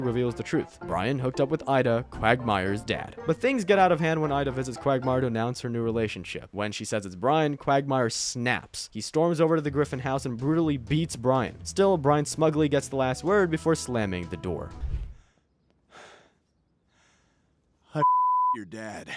reveals the truth. Brian hooked up with Ida, Quagmire's dad. But things get out of hand when Ida visits Quagmire to announce her new relationship. When she says it's Brian, Quagmire snaps. He storms over to the Griffin house and brutally beats Brian. Still, Brian smugly gets the last word before slamming the door. Your dad.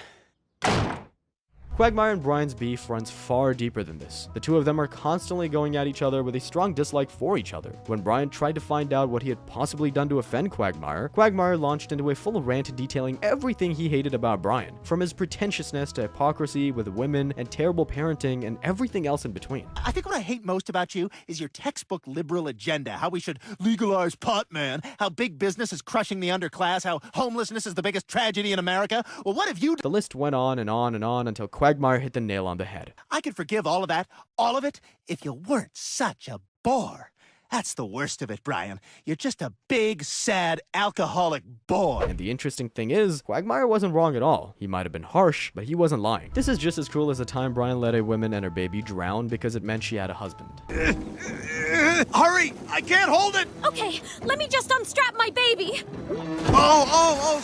Quagmire and Brian's beef runs far deeper than this. The two of them are constantly going at each other with a strong dislike for each other. When Brian tried to find out what he had possibly done to offend Quagmire, Quagmire launched into a full rant detailing everything he hated about Brian, from his pretentiousness to hypocrisy with women and terrible parenting and everything else in between. I think what I hate most about you is your textbook liberal agenda, how we should legalize pot, man, how big business is crushing the underclass, how homelessness is the biggest tragedy in America. Well, what have you... The list went on and on and on until Quagmire hit the nail on the head. I could forgive all of that, all of it, if you weren't such a bore. That's the worst of it, Brian. You're just a big, sad, alcoholic bore. And the interesting thing is, Quagmire wasn't wrong at all. He might have been harsh, but he wasn't lying. This is just as cruel as the time Brian let a woman and her baby drown because it meant she had a husband. Hurry! I can't hold it! Okay, let me just unstrap my baby. Oh,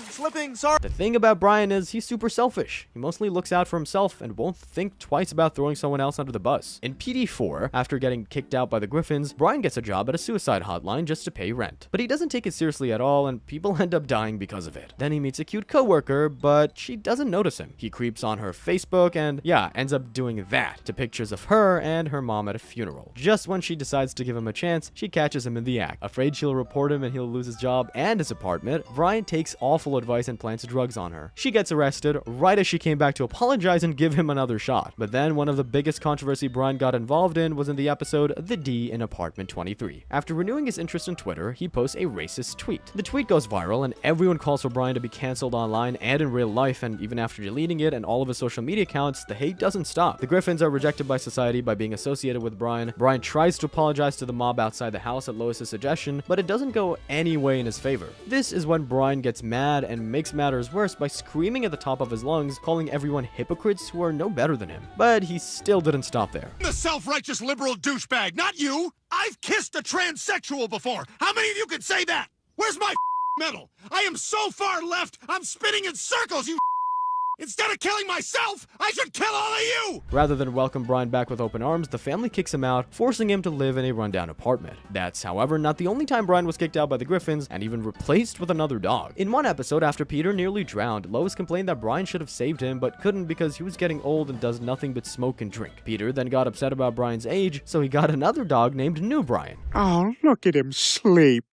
slipping, sorry. The thing about Brian is he's super selfish. He mostly looks out for himself and won't think twice about throwing someone else under the bus. In PD4, after getting kicked out by the Griffins, Brian gets a job at a suicide hotline just to pay rent. But he doesn't take it seriously at all, and people end up dying because of it. Then he meets a cute coworker, but she doesn't notice him. He creeps on her Facebook and, yeah, ends up doing that to pictures of her and her mom at a funeral. Just when she decides to give him a chance, she catches him in the act. Afraid she'll report him and he'll lose his job and his apartment, Brian takes awful advice and plants drugs on her. She gets arrested right as she came back to apologize and give him another shot. But then one of the biggest controversy Brian got involved in was in the episode The D in Apartment 23. After renewing his interest in Twitter, he posts a racist tweet. The tweet goes viral and everyone calls for Brian to be cancelled online and in real life, and even after deleting it and all of his social media accounts, the hate doesn't stop. The Griffins are rejected by society by being associated with Brian. Brian tries to apologize to the mob outside the house at Lois's suggestion, but it doesn't go any way in his favor. This is when Brian gets mad and makes matters worse by screaming at the top of his lungs, calling everyone hypocrites who are no better than him. But he still didn't stop there. The self-righteous liberal douchebag, not you! I've kissed a transsexual before! How many of you can say that? Where's my medal? I am so far left, I'm spinning in circles, you Instead of killing myself, I should kill all of you! Rather than welcome Brian back with open arms, the family kicks him out, forcing him to live in a rundown apartment. That's, however, not the only time Brian was kicked out by the Griffins and even replaced with another dog. In one episode, after Peter nearly drowned, Lois complained that Brian should have saved him but couldn't because he was getting old and does nothing but smoke and drink. Peter then got upset about Brian's age, so he got another dog named New Brian. Oh, look at him sleep.